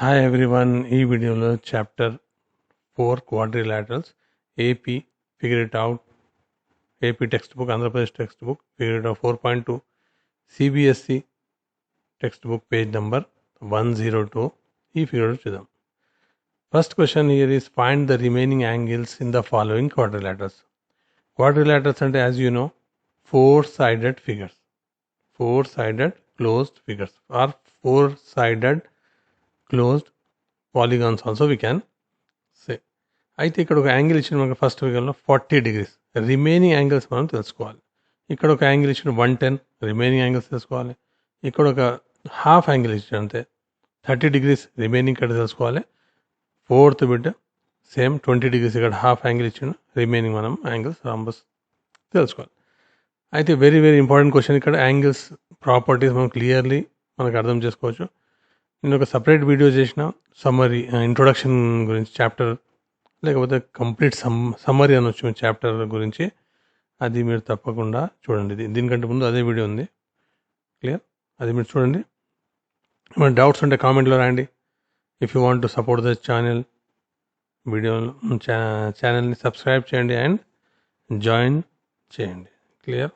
Hi everyone. ఈ వీడియోలో chapter 4 quadrilaterals AP figure it out, AP text book, Andhra Pradesh text book figure it out 4.2, CBSE text book page number 102. ఈ figure చూద్దాం. First question here is find the remaining angles in the following quadrilaterals. Quadrilaterals అంటే as you know 4-sided figures, 4-sided closed figures or 4-sided closed polygons also we can say. అయితే ఇక్కడ ఒక angle ఇచ్చిన మనకు first ఫిగర్లో 40 degrees. Remaining angles మనం తెలుసుకోవాలి. ఇక్కడ ఒక యాంగిల్ ఇచ్చిన 110, రిమైనింగ్ యాంగిల్స్ తెలుసుకోవాలి. ఇక్కడ ఒక హాఫ్ యాంగిల్ ఇచ్చిన అంతే 30 degrees, రిమైనింగ్ ఇక్కడ తెలుసుకోవాలి. ఫోర్త్ బిట్ సేమ్ 20 degrees, ఇక్కడ హాఫ్ యాంగిల్ ఇచ్చిన, రిమైనింగ్ మనం యాంగిల్స్ రాంబస్ తెలుసుకోవాలి. అయితే వెరీ వెరీ ఇంపార్టెంట్ క్వశ్చన్. ఇక్కడ యాంగిల్స్ ప్రాపర్టీస్ మనం క్లియర్లీ మనకు అర్థం చేసుకోవచ్చు. నేను ఒక సపరేట్ వీడియో చేసిన సమ్మరీ, ఇంట్రొడక్షన్ గురించి చాప్టర్, లేకపోతే కంప్లీట్ సమ్మరీ అనొచ్చు చాప్టర్ గురించి. అది మీరు తప్పకుండా చూడండి. దీనికంటే ముందు అదే వీడియో ఉంది, క్లియర్, అది మీరు చూడండి. మన డౌట్స్ ఉంటే కామెంట్లో రాయండి. If you want to support the channel, video ఛానల్ని సబ్స్క్రైబ్ చేయండి అండ్ జాయిన్ చేయండి. Clear,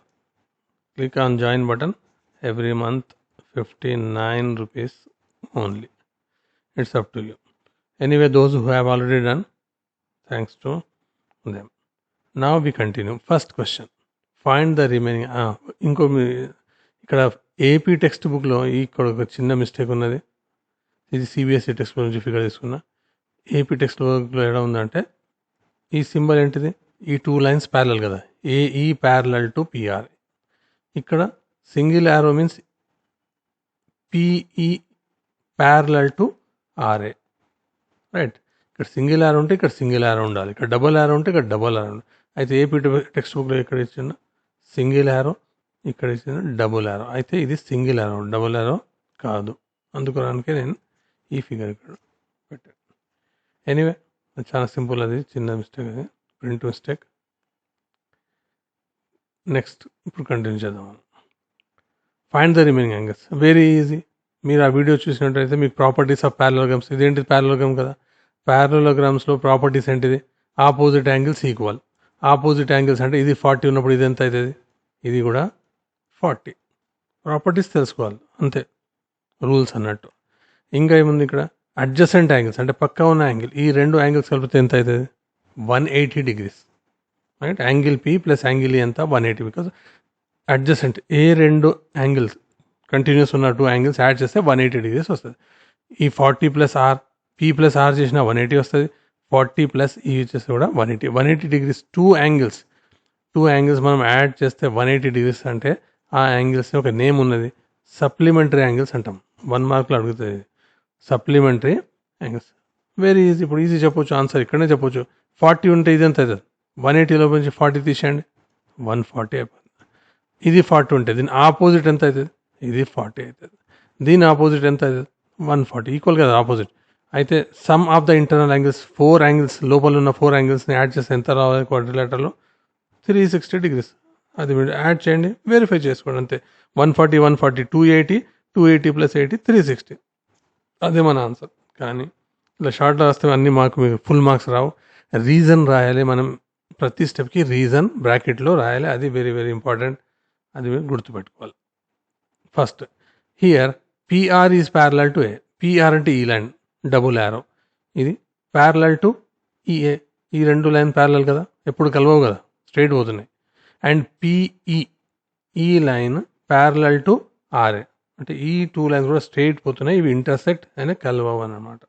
click on join button. Every month 59 rupees only. It's up to you. Anyway, those who have already done, thanks to them. Now we continue. First question, find the remaining. ఇంకో ఇక్కడ AP text బుక్లో ఇక్కడ ఒక చిన్న mistake ఉన్నది. ఇది CBSE text book నుంచి figure తీసుకున్నా. ఏపీ టెక్స్ట్ బుక్లో ఎలా ఉందంటే ఈ సింబల్ ఏంటిది, ఈ 2 lines ప్యారలల్ కదా, ఏఈ ప్యారలల్ టు పిఆర్. ఇక్కడ single arrow means PE parallel to RA, right. ఇక్కడ సింగిల్ యారో ఉంటే ఇక్కడ సింగిల్ యారో ఉండాలి, ఇక్కడ డబుల్ యారో ఉంటే ఇక్కడ డబుల్ యారో ఉండాలి. అయితే ఏపీ టెక్స్ట్ బుక్లో ఇక్కడ ఇచ్చిన సింగిల్ యారో, ఇక్కడ ఇచ్చిన డబుల్ యారో. అయితే ఇది సింగిల్ యారో, డబుల్ యారో కాదు. అందుకోవడానికే నేను ఈ ఫిగర్ ఇక్కడ పెట్టాను. ఎనీవే చాలా సింపుల్, అది చిన్న మిస్టేక్, అది ప్రింట్ మిస్టేక్. నెక్స్ట్ ఇప్పుడు కంటిన్యూ చేద్దాం. Find the remaining angles, very easy. మీరు ఆ వీడియో చూసినట్టయితే మీకు ప్రాపర్టీస్ ఆఫ్ ప్యారలోగ్రామ్స్, ఇదేంటి ప్యారలోగ్రామ్ కదా, ప్యారలోగ్రామ్స్లో ప్రాపర్టీస్ ఏంటిది, opposite angles equal. Opposite angles అంటే ఇది 40 ఉన్నప్పుడు ఇది ఎంత అవుతుంది, ఇది కూడా 40. ప్రాపర్టీస్ తెలుసుకోవాలి అంతే, రూల్స్ అన్నట్టు. ఇంకా ఏముంది ఇక్కడ, అడ్జసెంట్ యాంగిల్స్ అంటే పక్కా ఉన్న యాంగిల్, ఈ 2 యాంగిల్స్ కలిపితే ఎంత అవుతుంది, 180 degrees, right. Angle P plus angle ఎంత 180, because adjacent A 2 angles continuous ఉన్న 2 యాంగిల్స్ యాడ్ చేస్తే 180 degrees వస్తుంది. ఈ 40 plus R, P plus R చేసిన 180 వస్తుంది. 40 ప్లస్ ఈ చేస్తే కూడా 180 degrees. 2 యాంగిల్స్ మనం యాడ్ చేస్తే 180 degrees అంటే ఆ యాంగిల్స్ ఒక నేమ్ ఉన్నది, సప్లిమెంటరీ యాంగిల్స్ అంటాం. 1 మార్క్లో అడుగుతుంది సప్లిమెంటరీ యాంగిల్స్. Very easy. ఇప్పుడు ఈజీ చెప్పొచ్చు, ఆన్సర్ ఇక్కడనే చెప్పొచ్చు. 40 ఉంటే ఇది ఎంత అవుతుంది, 180లో నుంచి 40 తీసేయండి, 140 అయిపోతుంది. ఇది 40 ఉంటే దీని ఆపోజిట్ ఎంత అవుతుంది, ఇది 40 అవుతుంది. దీని ఆపోజిట్ ఎంత అవుతుంది, 140. ఈక్వల్ కదా ఆపోజిట్. అయితే some of the internal angles, 4 angles లోపల ఉన్న 4 యాంగిల్స్ని యాడ్ చేస్తే ఎంత రావాలి క్వాడ్రిలేటర్లో, 360 degrees. అది మీరు యాడ్ చేయండి, వెరిఫై చేసుకోండి అంతే. 140 280 ప్లస్ 80 360. అదే మన ఆన్సర్. కానీ ఇలా షార్ట్లో రాస్తే అన్ని మీకు ఫుల్ మార్క్స్ రావు. రీజన్ రాయాలి మనం, ప్రతి స్టెప్కి రీజన్ బ్రాకెట్లో రాయాలి. అది వెరీ వెరీ ఇంపార్టెంట్, అది మీరు గుర్తుపెట్టుకోవాలి. First here PR is parallel to A. PR అంటే ఈ లైన్ డబుల్ యారో, ఇది ప్యారలల్ టు ఈఏ. ఈ 2 లైన్ ప్యారలల్ కదా, ఎప్పుడు కలవవు కదా, స్ట్రైట్ పోతున్నాయి. అండ్ పిఈ, ఈ లైన్ ప్యారలల్ టు ఆర్ఏ, అంటే ఈ 2 లైన్స్ కూడా స్ట్రైట్ పోతున్నాయి, ఇవి ఇంటర్సెక్ట్ అయినా కలవవు అన్నమాట.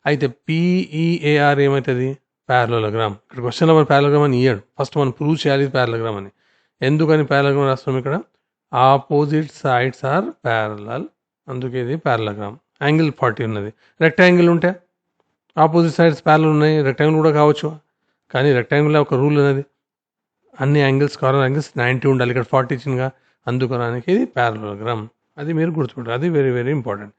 అయితే పిఈఏఆర్ ఏమవుతుంది, ప్యారలోగ్రామ్. ఇక్కడ క్వశ్చన్లో మన ప్యారలోగ్రామ్ అని ఇయ్యాడు, ఫస్ట్ మనం ప్రూవ్ చేయాలి ప్యారలోగ్రామ్ అని. ఎందుకని ప్యారలోగ్రామ్ రాస్తాం, ఇక్కడ ఆపోజిట్ సైడ్స్ ఆర్ ప్యారలల్, అందుకే ఇది ప్యారలోగ్రామ్. యాంగిల్ 40 ఉన్నది. రెక్టాంగిల్ ఉంటే ఆపోజిట్ సైడ్స్ ప్యారలల్ ఉన్నాయి, రెక్టాంగిల్ కూడా కావచ్చు. కానీ రెక్టాంగిల్లో ఒక రూల్ ఉన్నది, అన్ని యాంగిల్స్ కార్నర్ యాంగిల్స్ 90 ఉండాలి. ఇక్కడ 40 ఇచ్చిందిగా, అందుకోడానికి ఇది ప్యారలోగ్రామ్. అది మీరు గుర్తుపెట్టారు, అది very very important.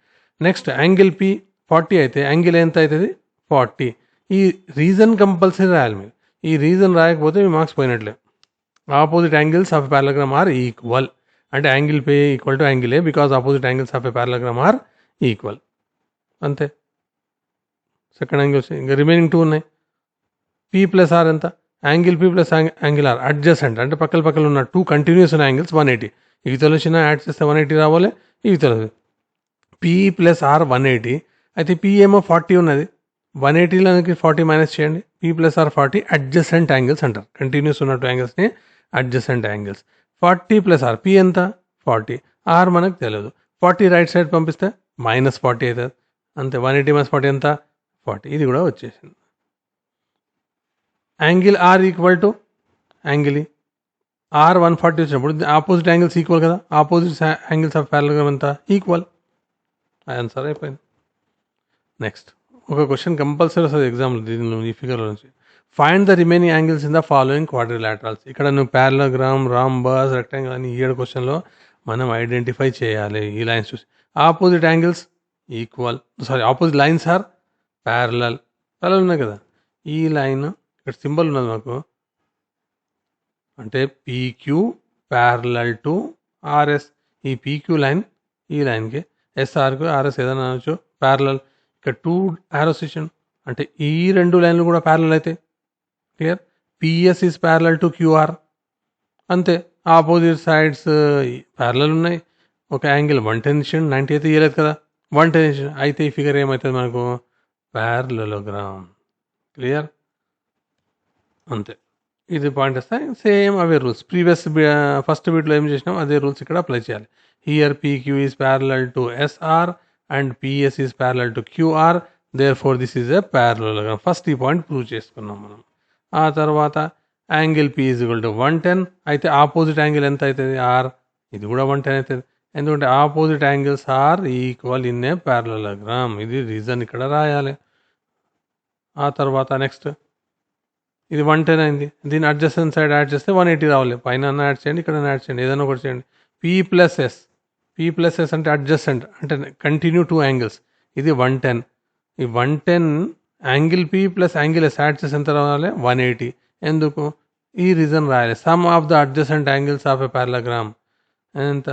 Next angle P 40 అయితే యాంగిల్ ఎంత అవుతుంది 40. ఈ రీజన్ కంపల్సరీ రాయాలి మీరు. ఈ రీజన్ రాయకపోతే మీ మార్క్స్ పోయినట్లే. Opposite angles of parallelogram are equal. అంటే angle P equal to angle A, because opposite angles of a parallelogram are equal. అంతే. సెకండ్ యాంగిల్ వచ్చింది. ఇంకా రిమైనింగ్ 2 ఉన్నాయి. పీ ప్లస్ ఆర్ ఎంత? Angle P plus angle R adjacent అంటే పక్కన ఉన్న 2 continuous ఉన్న యాంగిల్స్ 180. ఇవితలు వచ్చిన యాడ్ చేస్తే 180 రావాలి. ఇవితలు పీ ప్లస్ ఆర్ 180. అయితే పీ ఏమో 40 ఉన్నది. 180లోకి 40 మైనస్ చేయండి. P plus R 40 adjacent angles అంటారు. కంటిన్యూస్ ఉన్న 2 యాంగిల్స్ని adjacent angles. 40 plus R, P ఎంత? 40, ఆర్ మనకు తెలియదు. 40 రైట్ సైడ్ పంపిస్తే -40 అవుతుంది. అంతే. 180 మైనస్ 40 ఎంత? 40. ఇది కూడా వచ్చేసింది. Angle R equal to angle ఈ. ఆర్ 140 వచ్చినప్పుడు ఆపోజిట్ యాంగిల్స్ ఈక్వల్ కదా. ఆపోజిట్ యాంగిల్స్ ఆఫ్ ప్యారలలోగ్రామ్ ఎంత? ఈక్వల్. ఆన్సర్ అయిపోయింది. నెక్స్ట్ ఒక క్వశ్చన్ కంపల్సరీ వస్తుంది ఎగ్జామ్లో దీనిలో, ఈ ఫిగర్లో నుంచి. Find the remaining angles in the following quadrilaterals. ఇక్కడ నువ్వు ప్యారలోగ్రామ్, రాంబస్, రెక్టాంగిల్ అని 7 క్వశ్చన్లో మనం ఐడెంటిఫై చేయాలి. ఈ లైన్స్ చూసి opposite angles equal, opposite lines are parallel ఉన్నాయి కదా. ఈ లైన్ ఇక్కడ సింబల్ ఉన్నది మాకు, అంటే పీక్యూ ప్యారలల్ టు ఆర్ఎస్. ఈ పీక్యూ లైన్ ఈ లైన్కి, ఎస్ఆర్కు ఆర్ఎస్ ఏదైనా అనొచ్చు, ప్యారలల్. ఇక్కడ 2 ఆరోస్ ఇచ్చాను అంటే ఈ 2 లైన్లు కూడా ప్యారలల్ అయితే clear. PS is parallel to QR. అంతే. ఆపోజిట్ సైడ్స్ ప్యారలల్ ఉన్నాయి. ఒక యాంగిల్ 110 ఇచ్చాడు, 90 అయితే ఇవ్వలేదు కదా. 110 ఇచ్చాడు. అయితే ఈ ఫిగర్ ఏమవుతుంది మనకు? ప్యారలలోగ్రామ్. క్లియర్. అంతే. ఇది పాయింట్ వస్తాయి. సేమ్ అవే రూల్స్ ప్రీవియస్ ఫస్ట్ వీడియోలో ఏం చేసినాం అదే రూల్స్ ఇక్కడ అప్లై చేయాలి. Here PQ is parallel to SR and PS is parallel to QR. Therefore this is a parallelogram. First ఈ పాయింట్ ప్రూవ్ చేసుకున్నాం మనం. ఆ తర్వాత angle P is equal to 110. అయితే ఆపోజిట్ యాంగిల్ ఎంత అవుతుంది? ఆర్. ఇది కూడా 110 అవుతుంది. ఎందుకంటే opposite angles are equal in a parallelogram. ఇది రీజన్ ఇక్కడ రాయాలి. ఆ తర్వాత నెక్స్ట్ ఇది 110 అయింది. దీన్ని అడ్జసెంట్ సైడ్ యాడ్ చేస్తే 180 రావాలి. పైన యాడ్ చేయండి, ఇక్కడ యాడ్ చేయండి, ఏదైనా ఒకటి చేయండి. P plus S. P plus S అంటే అడ్జసెంట్ అంటే కంటిన్యూ 2 యాంగిల్స్. ఇది 110. ఈ 110 angle P plus angle S add చేసి ఎంత రావాలి? 180. ఎందుకు? ఈ రీజన్ రాయాలి. Some of the adjacent angles of a parallelogram ఎంత?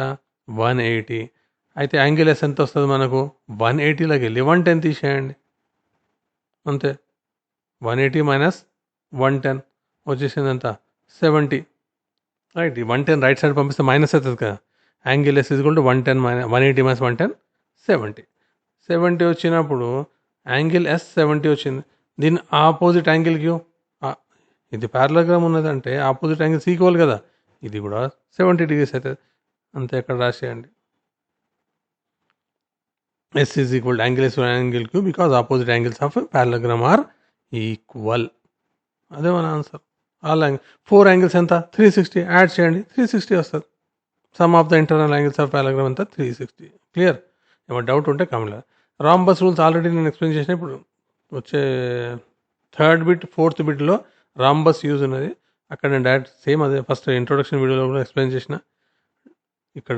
180. అయితే యాంగిల్ ఎస్ ఎంత వస్తుంది మనకు? 180లోకి వెళ్ళి 110 తీసేయండి. అంతే. 180 మైనస్ 110 వచ్చేసింది ఎంత? 70. రైట్. ఈ 110 రైట్ సైడ్ పంపిస్తే మైనస్ అవుతుంది కదా. Angle S equal to 110 180 minus 110 70. 70 వచ్చినప్పుడు యాంగిల్ ఎస్ 70 వచ్చింది. దీని ఆపోజిట్ యాంగిల్ క్యూ, ఇది ప్యారలలోగ్రామ్ ఉన్నదంటే ఆపోజిట్ యాంగిల్స్ ఈక్వల్ కదా. ఇది కూడా 70 degrees అవుతుంది. అంతే. అక్కడ రాసేయండి. S is equal angle S angle Q because opposite angles of parallelogram are equal. అదే మన ఆన్సర్. ఆల్ యాంగిల్ 4 యాంగిల్స్ ఎంత? 360. యాడ్ చేయండి, 360 వస్తుంది. Some of the internal angles of parallelogram ఎంత? 360. క్లియర్. ఏమైనా డౌట్ ఉంటే కామెంట్. రాంబస్ రూల్స్ ఆల్రెడీ నేను explain చేసిన. ఇప్పుడు వచ్చే 3rd bit 4th బిట్లో rhombus use ఉన్నది. అక్కడ నేను డైరెక్ట్ సేమ్ అదే ఫస్ట్ ఇంట్రొడక్షన్ వీడియోలో కూడా ఎక్స్ప్లెయిన్ చేసిన. ఇక్కడ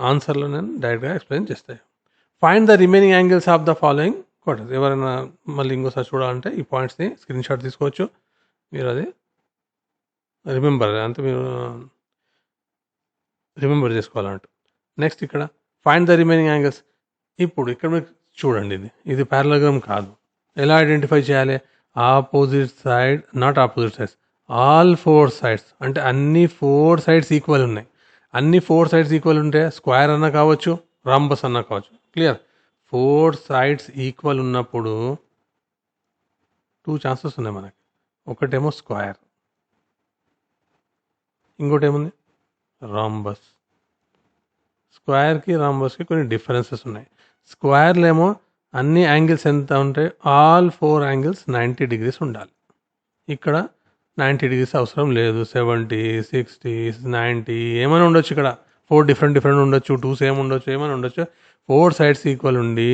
ఆన్సర్లో నేను డైరెక్ట్గా ఎక్స్ప్లెయిన్ చేస్తాను. Find the remaining angles of the following quarters. ఎవరైనా మళ్ళీ ఇంకోసారి చూడాలంటే ఈ పాయింట్స్ని స్క్రీన్ షాట్ తీసుకోవచ్చు. మీరు అది రిమెంబర్ చేసుకోవాలంట. నెక్స్ట్ ఇక్కడ ఫైండ్ ద రిమైనింగ్ యాంగిల్స్. ఇప్పుడు ఇక్కడ మీకు చూడండి, ఇది ప్యారలలోగ్రామ్ కాదు. ఎలా ఐడెంటిఫై చేయాలి? Opposite side, not opposite sides, all 4 sides. అంటే అన్ని 4 సైడ్స్ ఈక్వల్ ఉన్నాయి. అన్ని 4 సైడ్స్ ఈక్వల్ ఉంటే స్క్వేర్ అన్నా కావచ్చు, రాంబస్ అన్నా కావచ్చు. క్లియర్. 4 సైడ్స్ ఈక్వల్ ఉన్నప్పుడు 2 ఛాన్సెస్ ఉన్నాయి మనకి. ఒకటేమో స్క్వేర్, ఇంకోటి ఏముంది? రాంబస్. స్క్వేర్కి రాంబస్కి కొన్ని డిఫరెన్సెస్ ఉన్నాయి. స్క్వేర్లో ఏమో అన్ని యాంగిల్స్ ఎంత ఉంటాయి? ఆల్ 4 యాంగిల్స్ 90 degrees ఉండాలి. ఇక్కడ 90 degrees అవసరం లేదు. 70, 60, 90 ఏమైనా ఉండొచ్చు. ఇక్కడ 4 డిఫరెంట్ ఉండొచ్చు, 2 సేమ్ ఉండొచ్చు, ఏమైనా ఉండొచ్చు. 4 సైడ్స్ ఈక్వల్ ఉండి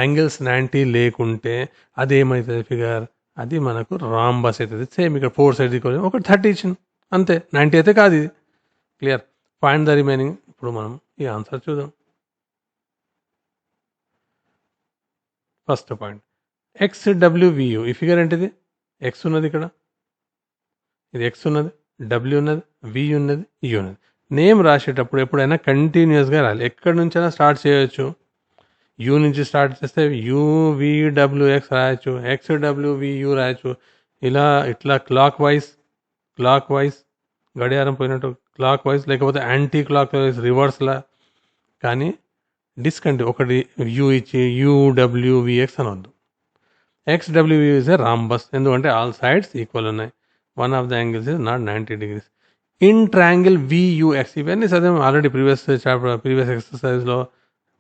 యాంగిల్స్ 90 లేకుంటే అది ఏమవుతుంది ఫిగర్? అది మనకు రాంబస్ అవుతుంది. సేమ్ ఇక్కడ 4 సైడ్స్ ఈక్వల్, ఒకటి 30 ఇచ్చింది అంతే. 90 అయితే కాదు ఇది. క్లియర్. Find the remaining. ఇప్పుడు మనం ఈ ఆన్సర్ చూద్దాం. First point XWVU. ఈ ఫిగర్ ఏంటిది? ఎక్స్ ఉన్నది, ఇక్కడ ఇది ఎక్స్ ఉన్నది, డబ్ల్యూ ఉన్నది, వి ఉన్నది, ఈ ఉన్నది. నేమ్ రాసేటప్పుడు ఎప్పుడైనా కంటిన్యూస్గా రాయాలి. ఎక్కడి నుంచైనా స్టార్ట్ చేయొచ్చు. యూ నుంచి స్టార్ట్ చేస్తే యువిడబ్ల్యూఎక్స్ రాయొచ్చు, ఎక్స్డబ్ల్యూవియు రాయొచ్చు. ఇట్లా క్లాక్ వైజ్ గడియారం పోయినట్టు క్లాక్ వైజ్, లేకపోతే యాంటీ క్లాక్ వైజ్ రివర్స్లా. కానీ ఒకటి యూ ఇచ్చి యుడబ్ల్యూవిఎక్స్ అనొద్దు. ఎక్స్డబ్ల్యూవి ఇస్ ఏ రాంబస్, ఎందుకంటే ఆల్ సైడ్స్ ఈక్వల్ ఉన్నాయి. One of the angles is not 90 degrees. In triangle V U X, ఇవన్నీ చదివాం ఆల్రెడీ ప్రీవియస్ ఎక్సర్సైజ్లో,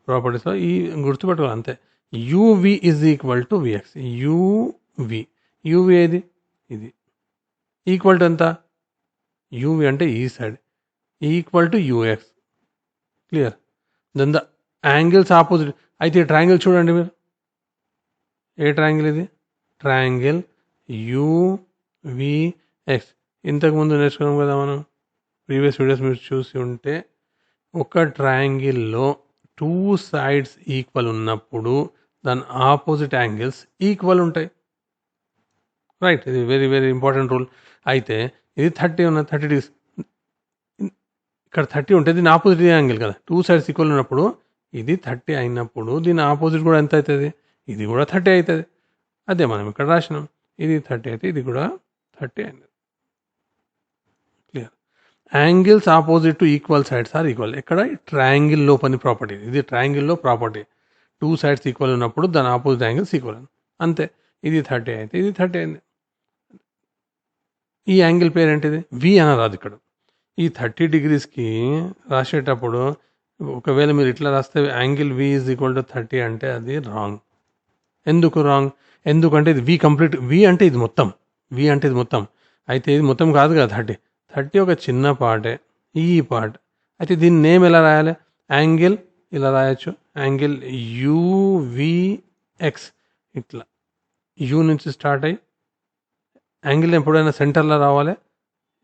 ప్రాపర్టీస్లో. ఈ గుర్తుపెట్టుకోవాలి అంతే. U V is equal to V X. U V ఏది, ఇది ఈక్వల్ టు ఎంత, యువి అంటే ఈ side, equal to U X. Clear? Then the angles opposite. అయితే ఈ ట్రయాంగిల్ చూడండి మీరు, ఏ ట్రయాంగిల్ ఇది, ట్రయాంగిల్ యువిఎక్స్. ఇంతకుముందు నేర్చుకున్నాం కదా మనం, ప్రీవియస్ వీడియోస్ మీరు చూసి ఉంటే, ఒక ట్రయాంగిల్లో 2 sides ఈక్వల్ ఉన్నప్పుడు దాని ఆపోజిట్ యాంగిల్స్ ఈక్వల్ ఉంటాయి. రైట్, ఇది వెరీ వెరీ ఇంపార్టెంట్ రూల్. అయితే ఇది 30 ఉన్నది, 30 degrees. ఇక్కడ 30 ఉంటే దీని ఆపోజిట్ యాంగిల్ కదా, 2 sides ఈక్వల్ ఉన్నప్పుడు ఇది 30 అయినప్పుడు దీని ఆపోజిట్ కూడా ఎంత అవుతుంది, ఇది కూడా 30 అవుతుంది. అదే మనం ఇక్కడ రాసినాం, ఇది 30 అయితే ఇది కూడా 30 అయింది. Clear? Angles opposite to equal sides are equal. ఇక్కడ ట్రయాంగిల్లో పని ప్రాపర్టీ, ఇది ట్రయాంగిల్లో ప్రాపర్టీ. 2 sides ఈక్వల్ ఉన్నప్పుడు దాని ఆపోజిట్ యాంగిల్స్ ఈక్వల్, అంతే. ఇది 30 అయితే ఇది 30 అయింది. ఈ యాంగిల్ పేరు ఏంటిది, వి అనరాదు. ఇక్కడ ఈ 30 degreesకి రాసేటప్పుడు ఒకవేళ మీరు ఇట్లా రాస్తే angle V is equal to 30 అంటే అది రాంగ్. ఎందుకు రాంగ్? ఎందుకంటే ఇది వి కంప్లీట్, వి అంటే ఇది మొత్తం, వి అంటే ఇది మొత్తం. అయితే ఇది మొత్తం కాదు కదా 30 ఒక చిన్న పార్టే, ఈ పార్ట్. అయితే దీని నేమ్ ఎలా రాయాలి, యాంగిల్ ఇలా రాయొచ్చు, యాంగిల్ యువిఎక్స్. ఇట్లా యూ నుంచి స్టార్ట్ అయ్యి యాంగిల్ ఎప్పుడైనా సెంటర్లో రావాలి,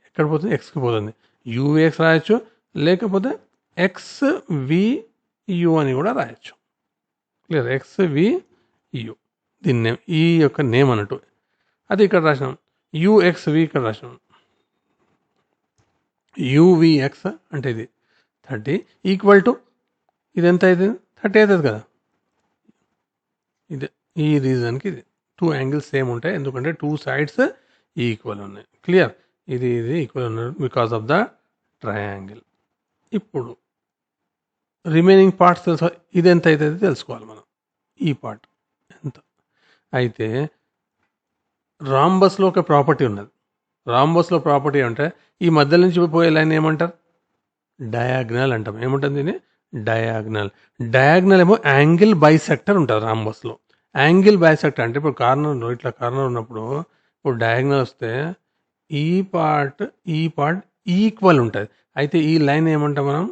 ఎక్కడ పోతుంది, ఎక్స్కి పోతుంది. యువిఎక్స్ రాయొచ్చు, లేకపోతే ఎక్స్వియు అని కూడా రాయొచ్చు. క్లియర్? ఎక్స్వియు దీని నేమ్, ఈ యొక్క నేమ్ అన్నట్టు. అది ఇక్కడ రాసినాం, యుఎక్స్వి ఇక్కడ రాసినాం. యువిఎక్స్ అంటే ఇది 30 ఈక్వల్ టు ఇది ఎంత అవుతుంది, 30 అవుతుంది కదా. ఇది ఈ రీజన్కి ఇది 2 యాంగిల్స్ సేమ్ ఉంటాయి, ఎందుకంటే 2 sides ఈక్వల్ ఉన్నాయి. క్లియర్? ఇది ఈక్వల్ ఉన్నాయి బికాస్ ఆఫ్ ద ట్రయాంగిల్. ఇప్పుడు రిమైనింగ్ పార్ట్స్ తెలుసు, ఇది ఎంత అవుతుంది తెలుసుకోవాలి మనం, ఈ పార్ట్ ఎంత. అయితే రాంబస్లో ఒక ప్రాపర్టీ ఉన్నది. రాంబస్లో ప్రాపర్టీ అంటే ఈ మధ్య నుంచి పోయే లైన్ ఏమంటారు, డయాగ్నల్ అంటాం. ఏముంటుంది దీన్ని, డయాగ్నల్ ఏమో యాంగిల్ బైసెక్టర్ ఉంటుంది రాంబస్లో. యాంగిల్ బైసెక్టర్ అంటే ఇప్పుడు కార్నర్లో ఇట్లా కార్నర్ ఉన్నప్పుడు ఇప్పుడు డయాగ్నల్ వస్తే ఈ పార్ట్ ఈక్వల్ ఉంటుంది. అయితే ఈ లైన్ ఏమంటాం మనం,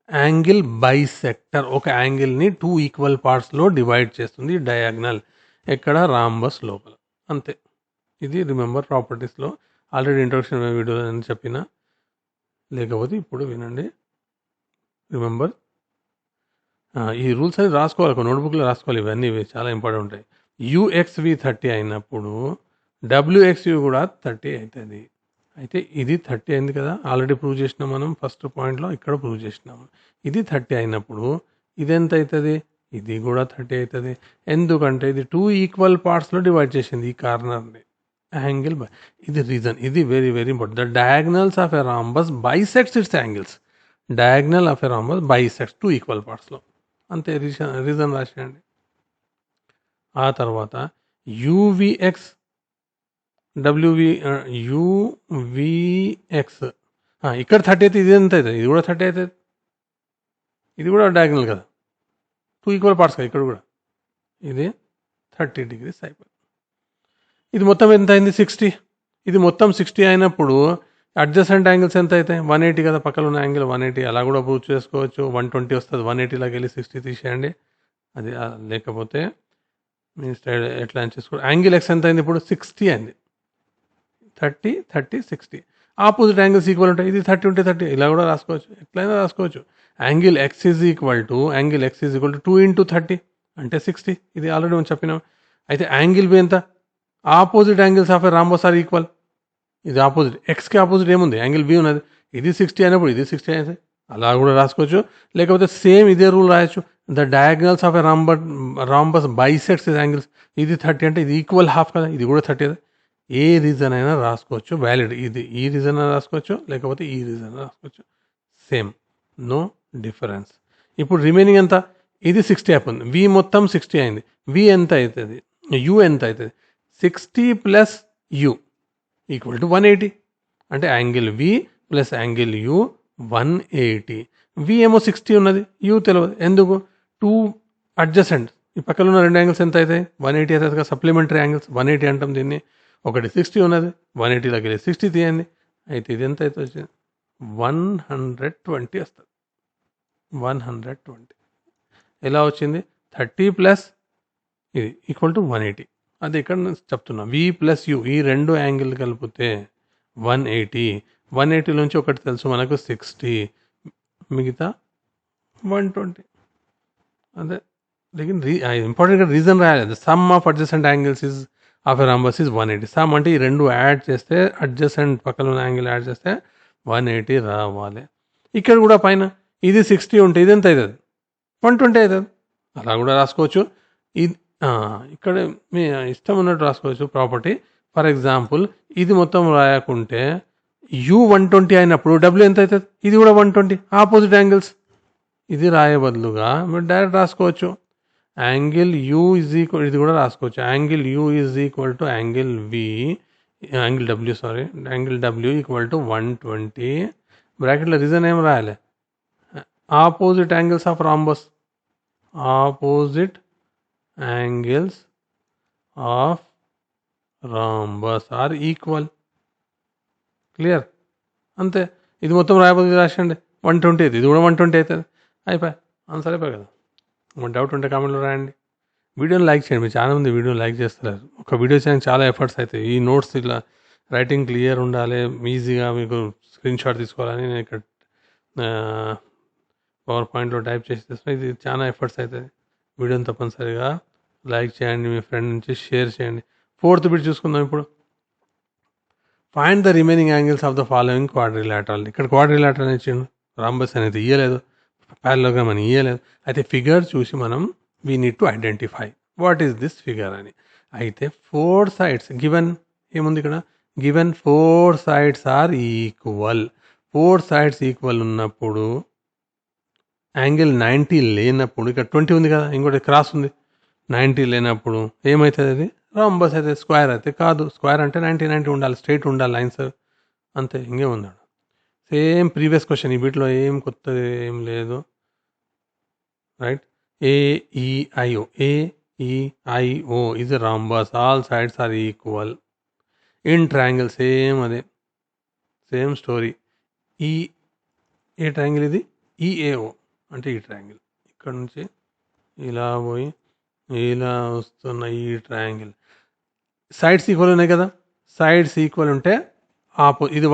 యాంగిల్ బైసెక్టర్. ఒక యాంగిల్ని 2 ఈక్వల్ పార్ట్స్లో డివైడ్ చేస్తుంది డయాగ్నల్, ఎక్కడ, రాంబస్ లోపల. అంతే. ఇది రిమెంబర్ ప్రాపర్టీస్లో ఆల్రెడీ ఇంట్రొడక్షన్ వీడియో అని చెప్పిన, లేకపోతే ఇప్పుడు వినండి. రిమెంబర్, ఈ రూల్స్ అనేది రాసుకోవాలి, ఒక నోట్బుక్లో రాసుకోవాలి. ఇవన్నీ చాలా ఇంపార్టెంట్ ఉంటాయి. యుఎక్స్వి 30 అయినప్పుడు డబ్ల్యూఎక్స్యు కూడా 30 అవుతుంది. అయితే ఇది 30 అయింది కదా, ఆల్రెడీ ప్రూవ్ చేసినాం మనం ఫస్ట్ పాయింట్లో, ఇక్కడ ప్రూవ్ చేసినాము. ఇది 30 అయినప్పుడు ఇది ఎంత అవుతుంది, ఇది కూడా 30 అవుతుంది. ఎందుకంటే ఇది 2 ఈక్వల్ పార్ట్స్లో డివైడ్ చేసింది ఈ కార్నర్ని, యాంగిల్ బై. ఇది రీజన్, ఇది very very important. The diagonals of a rhombus bisects its angles. Diagonal of a rhombus bisects 2 equal పార్ట్స్లో, అంతే. రీజన్ రాసేయండి. ఆ తర్వాత యువిఎక్స్ యువిఎక్స్ ఇక్కడ 30 అయితే ఇది ఎంత అవుతుంది, ఇది కూడా 30 అవుతుంది. ఇది కూడా డయాగ్నల్ కదా, 2 ఈక్వల్ పార్ట్స్ కదా ఇక్కడ కూడా. ఇది 30 degrees అయిపోయింది. ఇది మొత్తం ఎంత అయింది, 60. ఇది మొత్తం 60 అయినప్పుడు అడ్జసెంట్ యాంగిల్స్ ఎంత అవుతాయి, 180 కదా, పక్కన ఉన్న యాంగిల్ 180. అలా కూడా ప్రూవ్ చేసుకోవచ్చు. 120 వస్తుంది, 180లాకి వెళ్ళి 60 తీసేయండి. అది లేకపోతే మీ స్టైల్ ఎట్లా అని చేసుకోండి. యాంగిల్ ఎక్స్ ఎంత అయింది ఇప్పుడు, 60 అయింది. 30 30 60 ఆపోజిట్ యాంగిల్స్ ఈక్వల్ ఉంటాయి. ఇది 30 ఉంటే 30, ఇలా కూడా రాసుకోవచ్చు, ఎట్లయినా రాసుకోవచ్చు. Angle X is equal to 2 into 30 అంటే 60. ఇది ఆల్రెడీ మనం చెప్పినాం. అయితే యాంగిల్ బి ఎంత, opposite angles of a rhombus are equal. ఇది ఆపోజిట్, ఎక్స్కి ఆపోజిట్ ఏముంది, యాంగిల్ బి ఉన్నది. ఇది 60 అయినప్పుడు ఇది 60 అయితే అలా కూడా రాసుకోవచ్చు. లేకపోతే సేమ్ ఇదే రూల్ రాయొచ్చు. The diagonals of a rhombus bisects angles. ఇది 30 అంటే ఇది ఈక్వల్ హాఫ్ కదా, ఇది కూడా 30 కదా. ఏ రీజన్ అయినా రాసుకోవచ్చు, వ్యాలిడ్. ఇది ఈ రీజన్ అయినా రాసుకోవచ్చు, లేకపోతే ఈ రీజన్ అయినా రాసుకోవచ్చు, సేమ్, నో డిఫరెన్స్. ఇప్పుడు రిమైనింగ్ ఎంత? ఇది 60 అయిపోయింది, వి మొత్తం 60 అయింది. వి ఎంత అవుతుంది? యు ఎంత అవుతుంది? 60 ప్లస్ యు ఈక్వల్ టు 180. అంటే angle V plus angle U 180. V ఏమో 60 ఉన్నది, యు తెలియదు. ఎందుకు? 2 అడ్జసెంట్, ఈ పక్కన ఉన్న రెండు యాంగిల్స్ ఎంత అవుతాయి? 180 అవుతుంది కదా. సప్లిమెంటరీ యాంగిల్స్ 180 అంటాం దీన్ని. ఒకటి 60 ఉన్నది, 180లోకి వెళ్ళి 60 తీయండి. అయితే ఇది ఎంత అయితే వచ్చింది? 120 వస్తుంది. 120 ఎలా వచ్చింది? 30 ప్లస్ ఇది ఈక్వల్ టు 180. అది ఇక్కడ చెప్తున్నా. వి ప్లస్ యు ఈ రెండు యాంగిల్ కలిపితే 180. 180 నుంచి ఒకటి తెలుసు మనకు 60, మిగతా 120. అదే ఇంపార్టెంట్గా రీజన్ రాయాలి. Some of adjacent angles is of a rhombus is 180. Some అంటే ఈ రెండు యాడ్ చేస్తే, అడ్జసెంట్ పక్కన ఉన్న యాంగిల్ యాడ్ చేస్తే 180 రావాలి. ఇక్కడ కూడా పైన ఇది 60 ఉంటే ఇది ఎంత అవుతుంది? 120 అవుతుంది. అలా కూడా రాసుకోవచ్చు. ఇది ఇక్కడ మీ ఇష్టం ఉన్నట్టు రాసుకోవచ్చు ప్రాపర్టీ. ఫర్ ఎగ్జాంపుల్ ఇది మొత్తం రాయకుంటే యూ 120 అయినప్పుడు డబ్ల్యూ ఎంత అవుతుంది? ఇది కూడా 120, ఆపోజిట్ యాంగిల్స్. ఇది రాయే బదులుగా మీరు డైరెక్ట్ రాసుకోవచ్చు. యాంగిల్ యూ ఈజ్ ఈక్వల్, ఇది కూడా రాసుకోవచ్చు. Angle U is equal to angle V, angle W sorry, angle W equal to 120. బ్రాకెట్లో రీజన్ ఏం రాయాలి? Opposite angles of rhombus, opposite angles of rhombus are equal. Clear? అంతే. ఇది మొత్తం రాయబోతుంది రాసండి. 120 ఇది కూడా 120 అవుతుంది. అయిపోయి ఆన్సర్ అయిపోయి కదా. డౌట్ ఉంటే కామెంట్లో రాయండి. వీడియోని లైక్ చేయండి. మీరు చాలా మంది వీడియోని లైక్ చేస్తారు. ఒక వీడియో చేయడానికి చాలా ఎఫర్ట్స్ అవుతాయి. ఈ నోట్స్ ఇట్లా రైటింగ్ క్లియర్ ఉండాలి, ఈజీగా మీకు స్క్రీన్ షాట్ తీసుకోవాలని నేను ఇక్కడ పవర్ పాయింట్లో టైప్ చేసి తెస్తున్నా. ఇది చాలా ఎఫర్ట్స్ అవుతుంది. వీడియోని తప్పనిసరిగా లైక్ చేయండి, మీ ఫ్రెండ్ నుంచి షేర్ చేయండి. 4th బిట్ చూసుకుందాం ఇప్పుడు. Find the remaining angles of the following quadrilateral. ఇక్కడ క్వాడ్రిలాటరల్ అని ఇచ్చిండు, రాంబస్ అనేది ఇయ్యలేదు, పారలోగ్రామ్ అని ఇయ్యలేదు. అయితే ఫిగర్ చూసి మనం we need to identify what is this figure అని. అయితే 4 sides గివెన్, ఏముంది ఇక్కడ? Given 4 sides are equal. 4 sides equal ఉన్నప్పుడు, యాంగిల్ 90 లేనప్పుడు, ఇక్కడ 20 ఉంది కదా, ఇంకోటి క్రాస్ ఉంది, 90 లేనప్పుడు ఏమవుతుంది? అది రాంబస్ అయితే. స్క్వేర్ అయితే కాదు. స్క్వేర్ అంటే 90 ఉండాలి, స్ట్రైట్ ఉండాలి లైన్స్, అంతే, ఇంకే ఉన్నాడు. సేమ్ ప్రీవియస్ క్వశ్చన్, ఈ వీటిలో ఏం కొత్తది ఏం లేదు. Right? AEIO, AEIO is a rhombus, all sides are equal. In triangle same అదే, సేమ్ స్టోరీ. ఏ ట్రయాంగిల్ ఇది? EAO అంటే ఈ ట్రయాంగిల్. ఇక్కడ నుంచి ఇలా పోయి ఇలా వస్తున్న ఈ ట్రయాంగిల్. సైడ్స్ ఈక్వల్ ఉన్నాయి కదా, సైడ్స్ ఈక్వల్ ఉంటే ఇది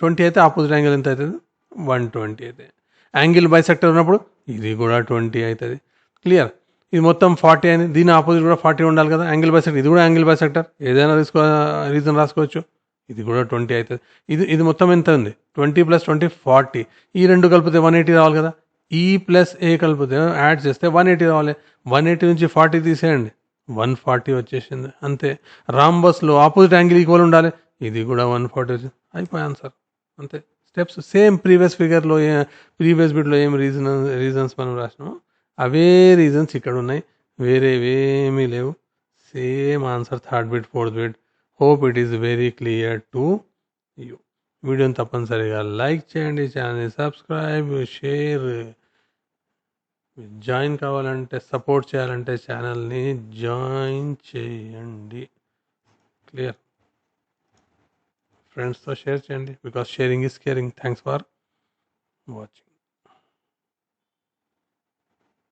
20 అయితే ఆపోజిట్ యాంగిల్ ఎంత అవుతుంది? 120 అయితే. యాంగిల్ బైసెక్టర్ ఉన్నప్పుడు ఇది కూడా 20 అవుతుంది. క్లియర్? ఇది మొత్తం 40 అయింది, దీని ఆపోజిట్ కూడా 40 ఉండాలి కదా. యాంగిల్ బైసెక్టర్, ఇది కూడా యాంగిల్ బైసెక్టర్, ఏదైనా రీజన్ రాసుకోవచ్చు. ఇది కూడా 20 అవుతుంది. ఇది మొత్తం ఎంత ఉంది? 20 + 20 40. ఈ రెండు కలిపితే 180 రావాలి కదా. ఈ ప్లస్ ఏ కలిపితే యాడ్ చేస్తే 180 రావాలి. 180 నుంచి 40 తీసేయండి, 140 వచ్చేసింది. అంతే. రాంబస్లో ఆపోజిట్ యాంగిల్ ఈక్వల్ ఉండాలి, ఇది కూడా 140 వచ్చింది. అయిపోయి ఆన్సర్. అంతే. Steps same. ప్రీవియస్ ఫిగర్లో ప్రీవియస్ బిట్లో ఏం రీజన్స్ మనం రాసినామో అవే రీజన్స్ ఇక్కడ ఉన్నాయి, వేరేవేమీ లేవు. Same answer 3rd bit 4th bit. Hope it is very clear to you. వీడియోని తప్పనిసరిగా లైక్ చేయండి, ఛానల్ని సబ్స్క్రైబ్, షేర్. జాయిన్ కావాలంటే, సపోర్ట్ చేయాలంటే ఛానల్ని జాయిన్ చేయండి. క్లియర్? ఫ్రెండ్స్తో షేర్ చేయండి, because sharing is caring. Thanks for watching.